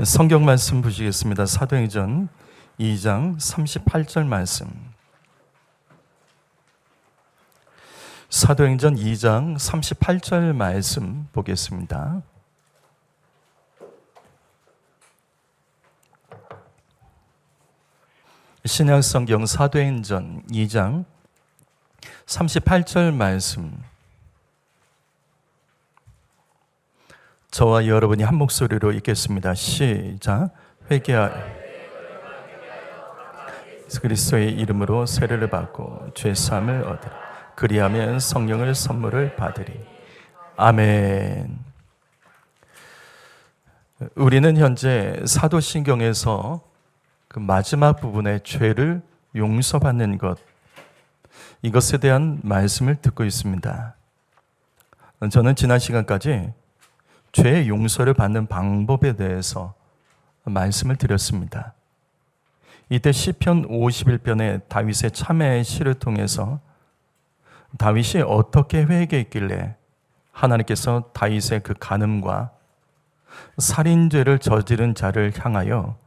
성경 말씀 보시겠습니다. 사도행전 2장 38절 말씀. 사도행전 2장 38절 말씀 보겠습니다. 신약성경 사도행전 2장 38절 말씀. 저와 여러분이 한 목소리로 읽겠습니다. 시작. 회개하여 그리스도의 이름으로 세례를 받고 죄사함을 얻으라. 그리하면 성령을 선물을 받으리. 아멘. 우리는 현재 사도신경에서 그 마지막 부분에 죄를 용서받는 것, 이것에 대한 말씀을 듣고 있습니다. 저는 지난 시간까지 죄의 용서를 받는 방법에 대해서 말씀을 드렸습니다. 이때 시편 51편의 다윗의 참회의 시를 통해서 다윗이 어떻게 회개했길래 하나님께서 다윗의 그 간음과 살인죄를 저지른 자를 향하여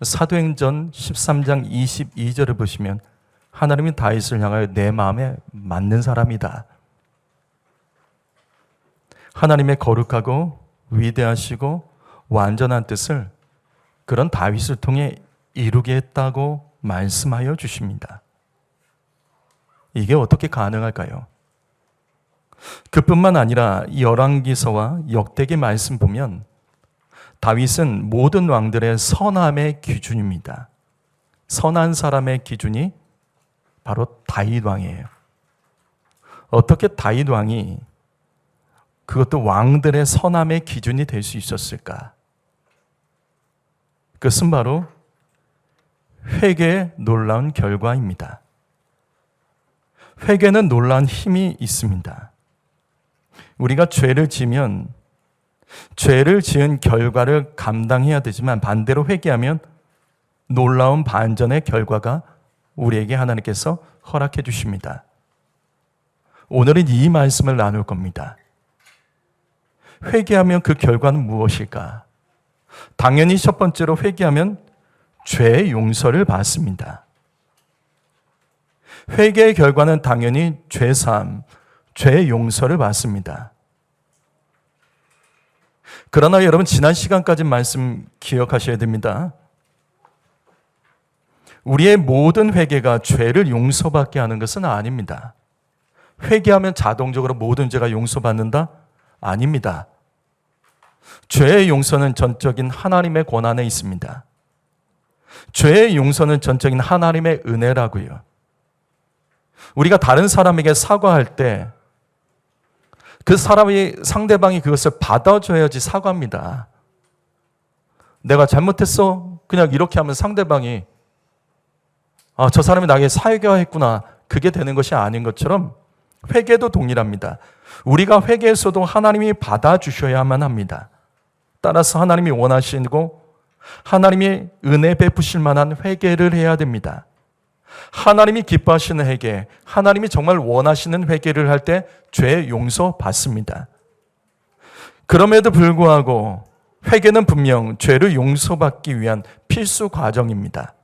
사도행전 13장 22절을 보시면 하나님이 다윗을 향하여 내 마음에 맞는 사람이다, 하나님의 거룩하고 위대하시고 완전한 뜻을 그런 다윗을 통해 이루게 했다고 말씀하여 주십니다. 이게 어떻게 가능할까요? 그뿐만 아니라 열왕기서와 역대기 말씀 보면 다윗은 모든 왕들의 선함의 기준입니다. 선한 사람의 기준이 바로 다윗 왕이에요. 어떻게 다윗 왕이 그것도 왕들의 선함의 기준이 될 수 있었을까? 그것은 바로 회개의 놀라운 결과입니다. 회개는 놀라운 힘이 있습니다. 우리가 죄를 지면 죄를 지은 결과를 감당해야 되지만 반대로 회개하면 놀라운 반전의 결과가 우리에게 하나님께서 허락해 주십니다. 오늘은 이 말씀을 나눌 겁니다. 회개하면 그 결과는 무엇일까? 당연히 첫 번째로 회개하면 죄의 용서를 받습니다. 회개의 결과는 당연히 죄사함, 죄의 용서를 받습니다. 그러나 여러분, 지난 시간까지 말씀 기억하셔야 됩니다. 우리의 모든 회개가 죄를 용서받게 하는 것은 아닙니다. 회개하면 자동적으로 모든 죄가 용서받는다? 아닙니다. 죄의 용서는 전적인 하나님의 권한에 있습니다. 죄의 용서는 전적인 하나님의 은혜라고요. 우리가 다른 사람에게 사과할 때 그 상대방이 그것을 받아줘야지 사과합니다. 내가 잘못했어, 그냥 이렇게 하면 상대방이 저 사람이 나에게 사과했구나, 그게 되는 것이 아닌 것처럼 회개도 동일합니다. 우리가 회개했어도 하나님이 받아주셔야만 합니다. 따라서 하나님이 원하시고 하나님이 은혜 베푸실 만한 회개를 해야 됩니다. 하나님이 기뻐하시는 회개, 하나님이 정말 원하시는 회개를 할 때 죄 용서 받습니다. 그럼에도 불구하고 회개는 분명 죄를 용서받기 위한 필수 과정입니다.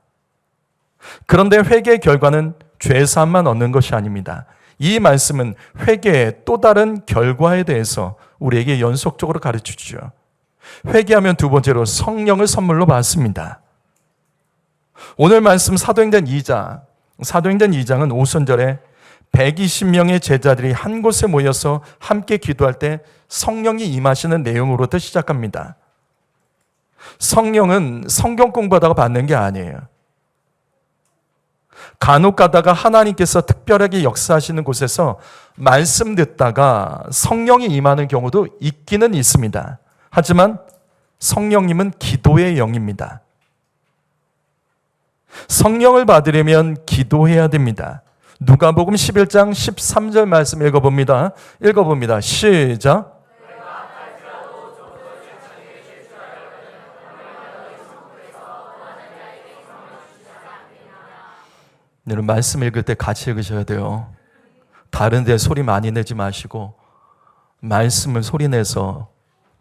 그런데 회개의 결과는 죄사함만 얻는 것이 아닙니다. 이 말씀은 회개의 또 다른 결과에 대해서 우리에게 연속적으로 가르쳐주죠. 회개하면 두 번째로 성령을 선물로 받습니다. 오늘 말씀 사도행전 2장은 5선절에 120명의 제자들이 한 곳에 모여서 함께 기도할 때 성령이 임하시는 내용으로부터 시작합니다. 성령은 성경 공부하다가 받는 게 아니에요. 간혹 가다가 하나님께서 특별하게 역사하시는 곳에서 말씀 듣다가 성령이 임하는 경우도 있기는 있습니다. 하지만 성령님은 기도의 영입니다. 성령을 받으려면 기도해야 됩니다. 누가복음 11장 13절 말씀 읽어봅니다. 시작. 여러분, 말씀 읽을 때 같이 읽으셔야 돼요. 다른 데 소리 많이 내지 마시고 말씀을 소리내서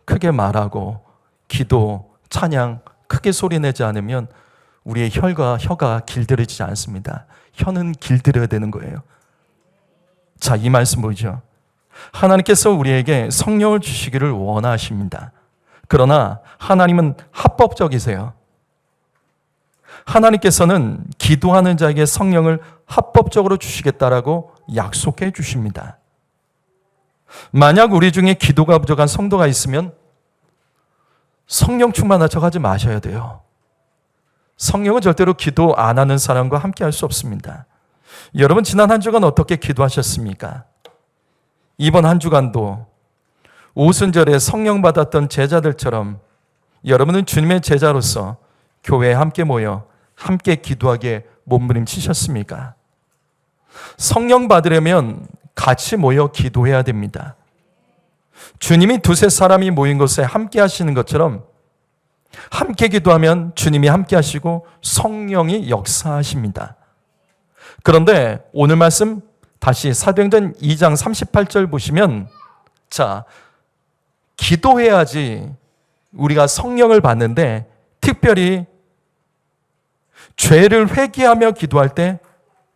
크게 말하고 기도 찬양 크게 소리내지 않으면 우리의 혀가 길들여지지 않습니다. 혀는 길들여야 되는 거예요. 자, 이 말씀 보이죠? 하나님께서 우리에게 성령을 주시기를 원하십니다. 그러나 하나님은 합법적이세요. 하나님께서는 기도하는 자에게 성령을 합법적으로 주시겠다라고 약속해 주십니다. 만약 우리 중에 기도가 부족한 성도가 있으면 성령 충만한 척 하지 마셔야 돼요. 성령은 절대로 기도 안 하는 사람과 함께 할 수 없습니다. 여러분, 지난 한 주간 어떻게 기도하셨습니까? 이번 한 주간도 오순절에 성령 받았던 제자들처럼 여러분은 주님의 제자로서 교회에 함께 모여 함께 기도하기에 몸부림치셨습니까? 성령 받으려면 같이 모여 기도해야 됩니다. 주님이 두세 사람이 모인 곳에 함께 하시는 것처럼 함께 기도하면 주님이 함께 하시고 성령이 역사하십니다. 그런데 오늘 말씀 다시 사도행전 2장 38절 보시면, 자, 기도해야지 우리가 성령을 받는데 특별히 죄를 회개하며 기도할 때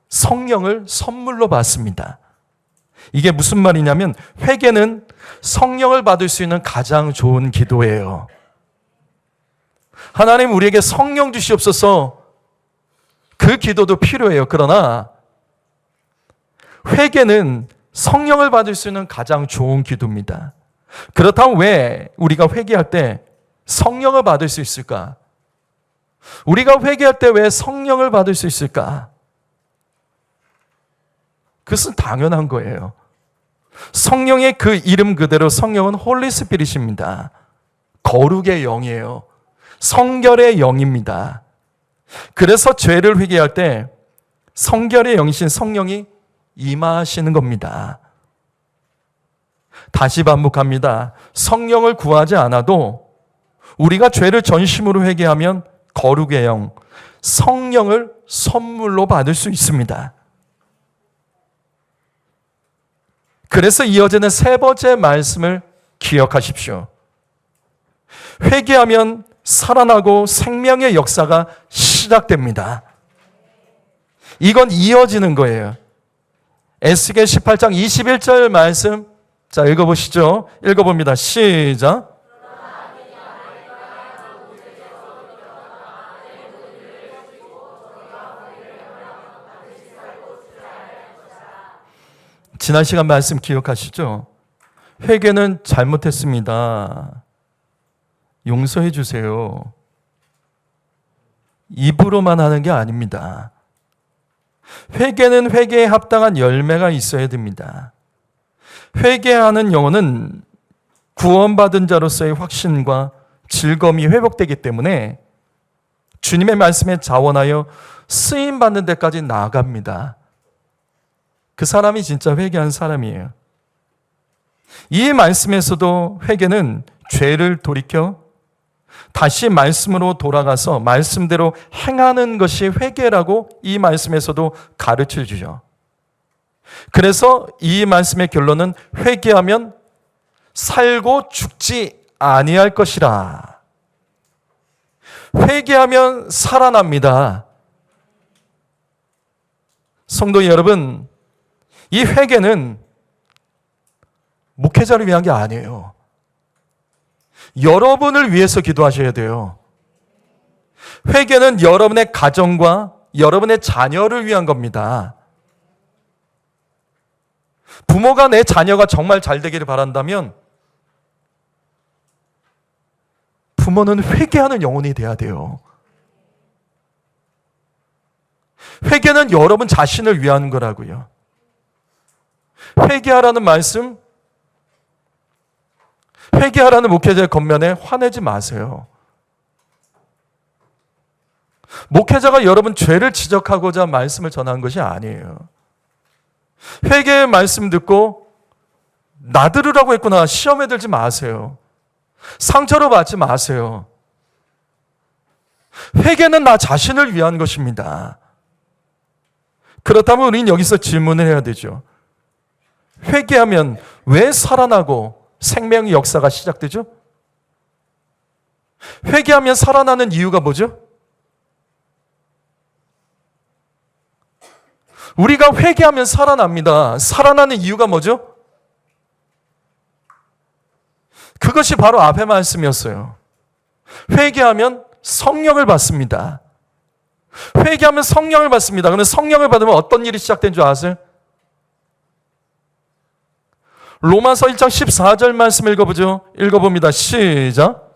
성령을 선물로 받습니다. 이게 무슨 말이냐면 회개는 성령을 받을 수 있는 가장 좋은 기도예요. 하나님 우리에게 성령 주시옵소서, 그 기도도 필요해요. 그러나 회개는 성령을 받을 수 있는 가장 좋은 기도입니다. 그렇다면 왜 우리가 회개할 때 성령을 받을 수 있을까? 우리가 회개할 때 왜 성령을 받을 수 있을까? 그것은 당연한 거예요. 성령의 그 이름 그대로 성령은 홀리 스피릿입니다. 거룩의 영이에요. 성결의 영입니다. 그래서 죄를 회개할 때 성결의 영이신 성령이 임하시는 겁니다. 다시 반복합니다. 성령을 구하지 않아도 우리가 죄를 전심으로 회개하면 거룩의 영, 성령을 선물로 받을 수 있습니다. 그래서 이어지는 세 번째 말씀을 기억하십시오. 회개하면 살아나고 생명의 역사가 시작됩니다. 이건 이어지는 거예요. 에스겔 18장 21절 말씀, 자, 읽어보시죠. 읽어봅니다. 시작. 지난 시간 말씀 기억하시죠? 회개는 잘못했습니다. 용서해 주세요. 입으로만 하는 게 아닙니다. 회개는 회개에 합당한 열매가 있어야 됩니다. 회개하는 영혼은 구원받은 자로서의 확신과 즐거움이 회복되기 때문에 주님의 말씀에 자원하여 쓰임받는 데까지 나아갑니다. 그 사람이 진짜 회개한 사람이에요. 이 말씀에서도 회개는 죄를 돌이켜 다시 말씀으로 돌아가서 말씀대로 행하는 것이 회개라고 이 말씀에서도 가르쳐 주죠. 그래서 이 말씀의 결론은 회개하면 살고 죽지 아니할 것이라. 회개하면 살아납니다. 성도 여러분, 이 회개는 목회자를 위한 게 아니에요. 여러분을 위해서 기도하셔야 돼요. 회개는 여러분의 가정과 여러분의 자녀를 위한 겁니다. 부모가 내 자녀가 정말 잘 되기를 바란다면 부모는 회개하는 영혼이 돼야 돼요. 회개는 여러분 자신을 위한 거라고요. 회개하라는 말씀, 회개하라는 목회자의 겉면에 화내지 마세요. 목회자가 여러분 죄를 지적하고자 말씀을 전한 것이 아니에요. 회개의 말씀 듣고 나들으라고 했구나 시험에 들지 마세요. 상처로 받지 마세요. 회개는 나 자신을 위한 것입니다. 그렇다면 우리는 여기서 질문을 해야 되죠. 회개하면 왜 살아나고 생명의 역사가 시작되죠? 회개하면 살아나는 이유가 뭐죠? 우리가 회개하면 살아납니다. 살아나는 이유가 뭐죠? 그것이 바로 앞의 말씀이었어요. 회개하면 성령을 받습니다. 회개하면 성령을 받습니다. 그런데 성령을 받으면 어떤 일이 시작된 줄 아세요? 로마서 1장 14절 말씀 읽어보죠. 읽어봅니다. 시작.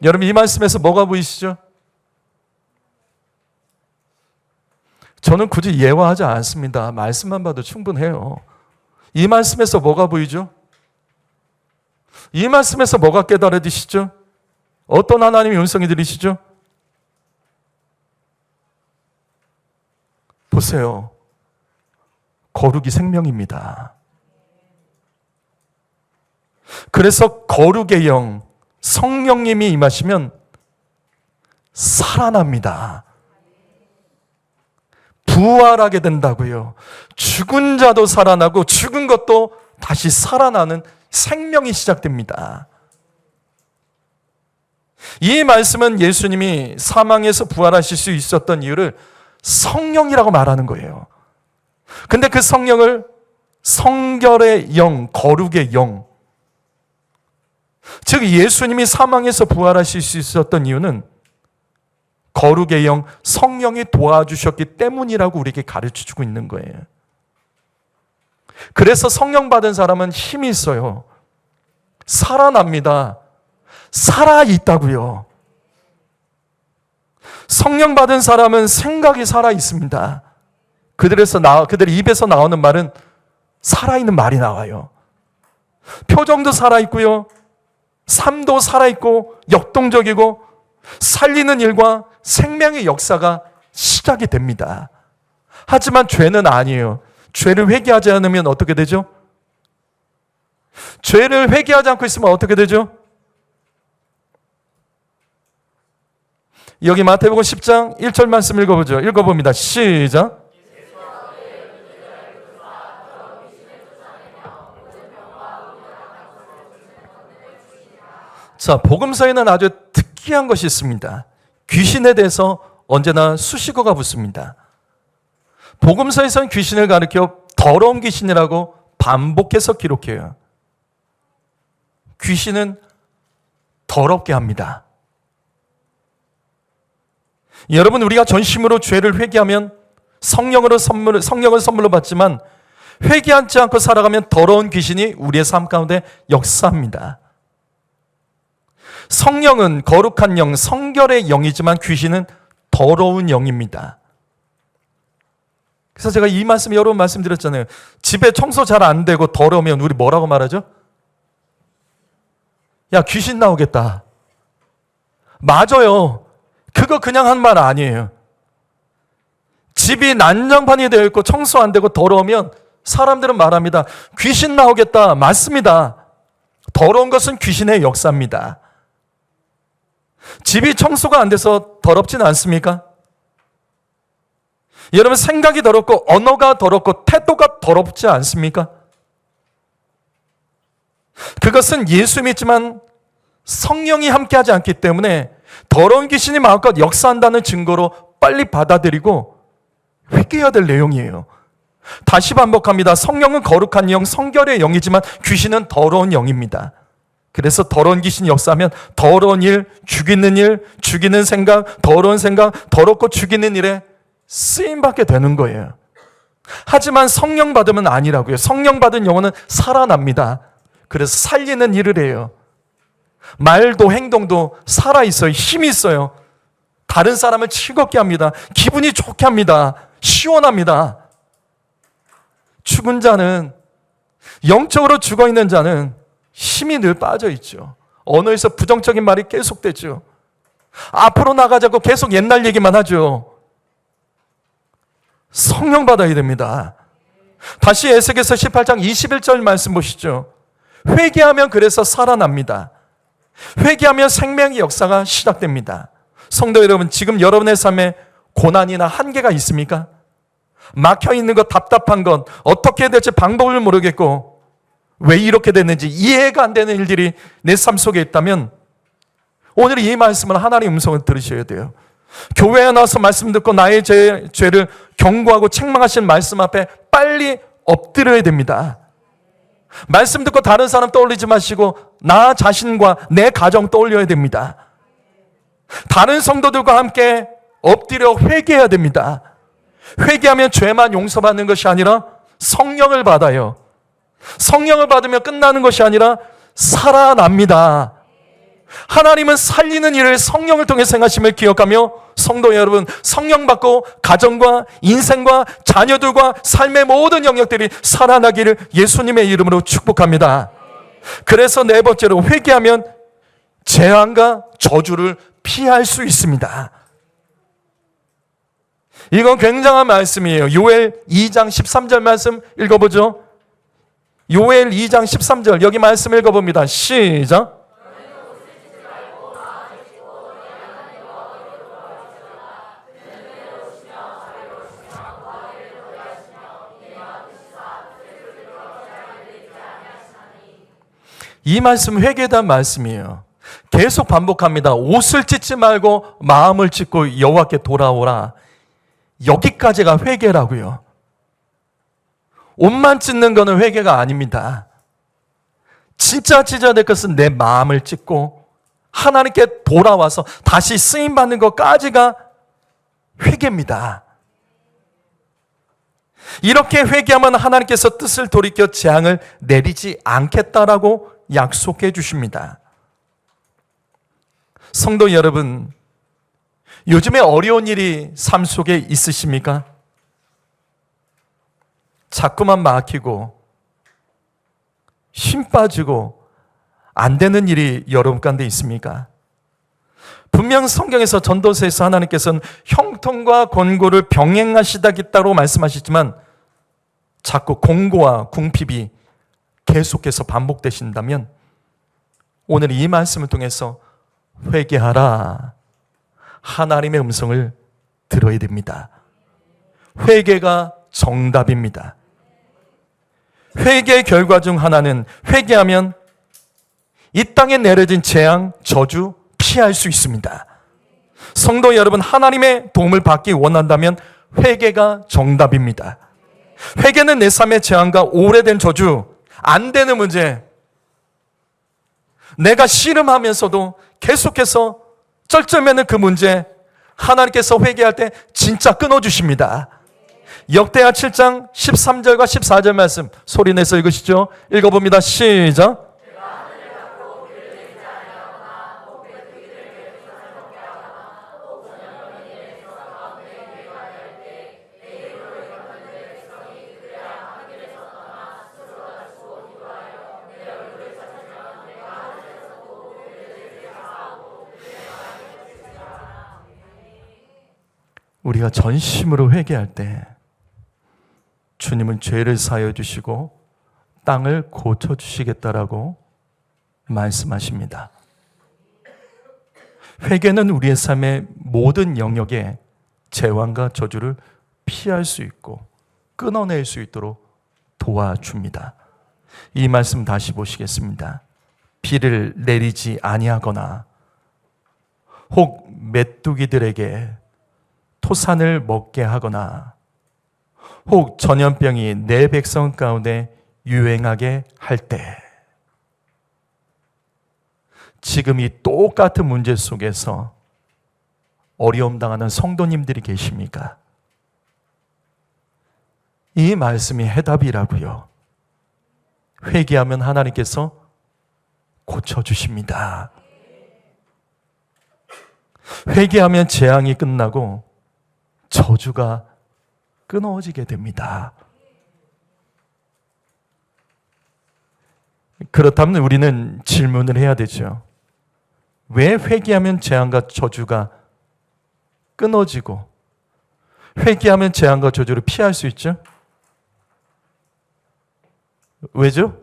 여러분, 이 말씀에서 뭐가 보이시죠? 저는 굳이 예화하지 않습니다. 말씀만 봐도 충분해요. 이 말씀에서 뭐가 보이죠? 이 말씀에서 뭐가 깨달아지시죠? 어떤 하나님의 음성이 들리시죠? 보세요. 거룩이 생명입니다. 그래서 거룩의 영, 성령님이 임하시면 살아납니다. 부활하게 된다고요. 죽은 자도 살아나고 죽은 것도 다시 살아나는 생명이 시작됩니다. 이 말씀은 예수님이 사망에서 부활하실 수 있었던 이유를 성령이라고 말하는 거예요. 근데 그 성령을 성결의 영, 거룩의 영, 즉 예수님이 사망에서 부활하실 수 있었던 이유는 거룩의 영, 성령이 도와주셨기 때문이라고 우리에게 가르쳐주고 있는 거예요. 그래서 성령 받은 사람은 힘이 있어요. 살아납니다. 살아있다고요. 성령 받은 사람은 생각이 살아있습니다. 그들 입에서 나오는 말은 살아있는 말이 나와요. 표정도 살아있고요. 삶도 살아있고 역동적이고 살리는 일과 생명의 역사가 시작이 됩니다. 하지만 죄는 아니에요. 죄를 회개하지 않으면 어떻게 되죠? 죄를 회개하지 않고 있으면 어떻게 되죠? 여기 마태복음 10장 1절 말씀 읽어보죠. 읽어봅니다. 시작. 자, 복음서에는 아주 특이한 것이 있습니다. 귀신에 대해서 언제나 수식어가 붙습니다. 복음서에서는 귀신을 가리켜 더러운 귀신이라고 반복해서 기록해요. 귀신은 더럽게 합니다. 여러분, 우리가 전심으로 죄를 회개하면 성령을 선물로 받지만 회개하지 않고 살아가면 더러운 귀신이 우리의 삶 가운데 역사합니다. 성령은 거룩한 영, 성결의 영이지만 귀신은 더러운 영입니다. 그래서 제가 이 말씀 여러 번 말씀드렸잖아요. 집에 청소 잘 안 되고 더러우면 우리 뭐라고 말하죠? 야, 귀신 나오겠다. 맞아요. 그거 그냥 한 말 아니에요. 집이 난장판이 되어 있고 청소 안 되고 더러우면 사람들은 말합니다. 귀신 나오겠다. 맞습니다. 더러운 것은 귀신의 역사입니다. 집이 청소가 안 돼서 더럽지는 않습니까? 여러분, 생각이 더럽고 언어가 더럽고 태도가 더럽지 않습니까? 그것은 예수 믿지만 성령이 함께하지 않기 때문에 더러운 귀신이 마음껏 역사한다는 증거로 빨리 받아들이고 회개해야 될 내용이에요. 다시 반복합니다. 성령은 거룩한 영, 성결의 영이지만 귀신은 더러운 영입니다. 그래서 더러운 귀신이 역사하면 더러운 일, 죽이는 생각, 더러운 생각, 더럽고 죽이는 일에 쓰임받게 되는 거예요. 하지만 성령 받으면 아니라고요. 성령 받은 영혼은 살아납니다. 그래서 살리는 일을 해요. 말도 행동도 살아있어요. 힘이 있어요. 다른 사람을 즐겁게 합니다. 기분이 좋게 합니다. 시원합니다. 죽은 자는, 영적으로 죽어있는 자는 힘이 늘 빠져있죠. 언어에서 부정적인 말이 계속되죠. 앞으로 나가자고 계속 옛날 얘기만 하죠. 성령 받아야 됩니다. 다시 에스겔서 18장 21절 말씀 보시죠. 회개하면 그래서 살아납니다. 회개하면 생명의 역사가 시작됩니다. 성도 여러분, 지금 여러분의 삶에 고난이나 한계가 있습니까? 막혀 있는 것, 답답한 것, 어떻게 해야 될지 방법을 모르겠고 왜 이렇게 됐는지 이해가 안 되는 일들이 내 삶 속에 있다면 오늘 이 말씀을 하나님의 음성을 들으셔야 돼요. 교회에 나와서 말씀 듣고 나의 죄를 경고하고 책망하신 말씀 앞에 빨리 엎드려야 됩니다. 말씀 듣고 다른 사람 떠올리지 마시고 나 자신과 내 가정 떠올려야 됩니다. 다른 성도들과 함께 엎드려 회개해야 됩니다. 회개하면 죄만 용서받는 것이 아니라 성령을 받아요. 성령을 받으면 끝나는 것이 아니라 살아납니다. 하나님은 살리는 일을 성령을 통해 행하심을 기억하며 성도 여러분, 성령 받고 가정과 인생과 자녀들과 삶의 모든 영역들이 살아나기를 예수님의 이름으로 축복합니다. 그래서 네 번째로 회개하면 재앙과 저주를 피할 수 있습니다. 이건 굉장한 말씀이에요. 요엘 2장 13절 말씀 읽어보죠. 요엘 2장 13절 여기 말씀 읽어봅니다. 시작. 이 말씀 회개에 대한 말씀이에요. 계속 반복합니다. 옷을 찢지 말고 마음을 찢고 여호와께 돌아오라. 여기까지가 회개라고요. 옷만 찢는 것은 회개가 아닙니다. 진짜 찢어야 될 것은 내 마음을 찢고 하나님께 돌아와서 다시 쓰임받는 것까지가 회개입니다. 이렇게 회개하면 하나님께서 뜻을 돌이켜 재앙을 내리지 않겠다라고 약속해 주십니다. 성도 여러분, 요즘에 어려운 일이 삶 속에 있으십니까? 자꾸만 막히고 힘 빠지고 안 되는 일이 여러분 가운데 있습니까? 분명 성경에서 전도서에서 하나님께서는 형통과 권고를 병행하시다겠다고 말씀하시지만 자꾸 공고와 궁핍이 계속해서 반복되신다면 오늘 이 말씀을 통해서 회개하라. 하나님의 음성을 들어야 됩니다. 회개가 정답입니다. 회개의 결과 중 하나는 회개하면 이 땅에 내려진 재앙, 저주 피할 수 있습니다. 성도 여러분, 하나님의 도움을 받기 원한다면 회개가 정답입니다. 회개는 내 삶의 재앙과 오래된 저주, 안 되는 문제, 내가 씨름하면서도 계속해서 쩔쩔매는 그 문제, 하나님께서 회개할 때 진짜 끊어주십니다. 역대하 7장 13절과 14절 말씀 소리내서 읽으시죠. 읽어봅니다. 시작. 우리가 전심으로 회개할 때 주님은 죄를 사하여 주시고 땅을 고쳐주시겠다라고 말씀하십니다. 회개는 우리의 삶의 모든 영역에 재앙과 저주를 피할 수 있고 끊어낼 수 있도록 도와줍니다. 이 말씀 다시 보시겠습니다. 비를 내리지 아니하거나 혹 메뚜기들에게 토산을 먹게 하거나 혹 전염병이 내 백성 가운데 유행하게 할 때 지금 이 똑같은 문제 속에서 어려움 당하는 성도님들이 계십니까? 이 말씀이 해답이라고요. 회개하면 하나님께서 고쳐주십니다. 회개하면 재앙이 끝나고 저주가 끊어지게 됩니다. 그렇다면 우리는 질문을 해야 되죠. 왜 회개하면 재앙과 저주가 끊어지고 회개하면 재앙과 저주를 피할 수 있죠? 왜죠?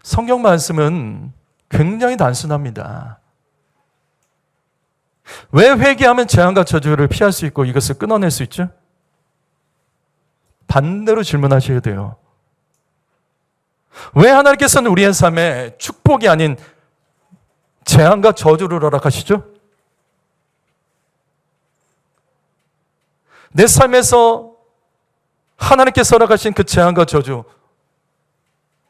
성경 말씀은 굉장히 단순합니다. 왜 회개하면 재앙과 저주를 피할 수 있고 이것을 끊어낼 수 있죠? 반대로 질문하셔야 돼요. 왜 하나님께서는 우리의 삶에 축복이 아닌 재앙과 저주를 허락하시죠? 내 삶에서 하나님께서 허락하신 그 재앙과 저주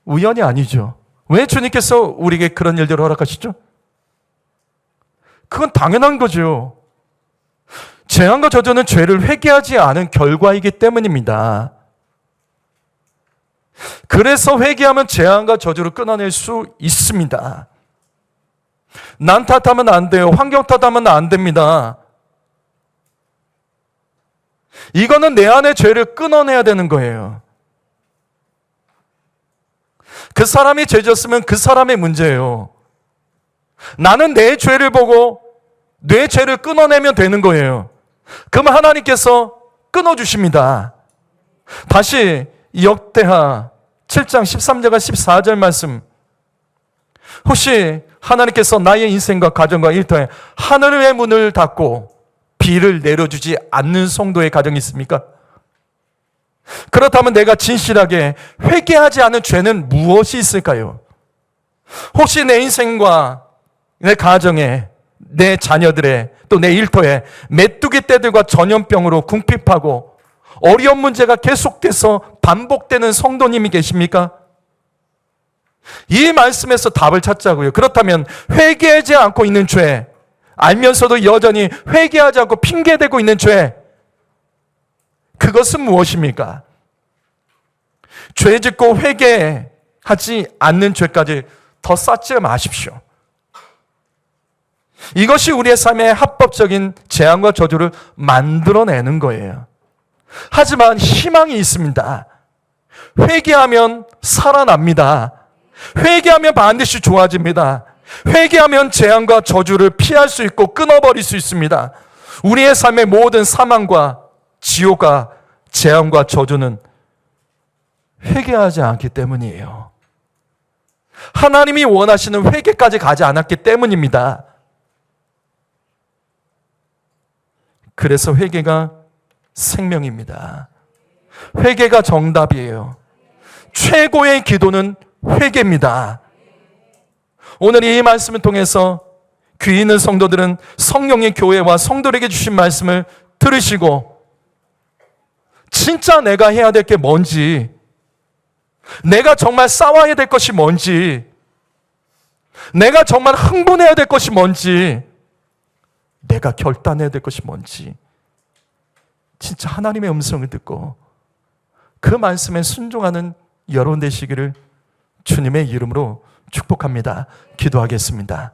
우연이 아니죠. 왜 주님께서 우리에게 그런 일들을 허락하시죠? 그건 당연한 거죠. 재앙과 저주는 죄를 회개하지 않은 결과이기 때문입니다. 그래서 회개하면 재앙과 저주를 끊어낼 수 있습니다. 난 탓하면 안 돼요. 환경 탓하면 안 됩니다. 이거는 내 안의 죄를 끊어내야 되는 거예요. 그 사람이 죄졌으면 그 사람의 문제예요. 나는 내 죄를 보고 내 죄를 끊어내면 되는 거예요. 그럼 하나님께서 끊어주십니다. 다시 역대하 7장 13절과 14절 말씀. 혹시 하나님께서 나의 인생과 가정과 일터에 하늘의 문을 닫고 비를 내려주지 않는 성도의 가정이 있습니까? 그렇다면 내가 진실하게 회개하지 않은 죄는 무엇이 있을까요? 혹시 내 인생과 내 가정에, 내 자녀들의, 또 내 일터에 메뚜기 떼들과 전염병으로 궁핍하고 어려운 문제가 계속돼서 반복되는 성도님이 계십니까? 이 말씀에서 답을 찾자고요. 그렇다면 회개하지 않고 있는 죄, 알면서도 여전히 회개하지 않고 핑계대고 있는 죄, 그것은 무엇입니까? 죄 짓고 회개하지 않는 죄까지 더 쌓지 마십시오. 이것이 우리의 삶의 합법적인 재앙과 저주를 만들어내는 거예요. 하지만 희망이 있습니다. 회개하면 살아납니다. 회개하면 반드시 좋아집니다. 회개하면 재앙과 저주를 피할 수 있고 끊어버릴 수 있습니다. 우리의 삶의 모든 사망과 지옥과 재앙과 저주는 회개하지 않기 때문이에요. 하나님이 원하시는 회개까지 가지 않았기 때문입니다. 그래서 회개가 생명입니다. 회개가 정답이에요. 최고의 기도는 회개입니다. 오늘 이 말씀을 통해서 귀 있는 성도들은 성령의 교회와 성도들에게 주신 말씀을 들으시고 진짜 내가 해야 될 게 뭔지, 내가 정말 싸워야 될 것이 뭔지, 내가 정말 흥분해야 될 것이 뭔지, 내가 결단해야 될 것이 뭔지 진짜 하나님의 음성을 듣고 그 말씀에 순종하는 여러분 되시기를 주님의 이름으로 축복합니다. 기도하겠습니다.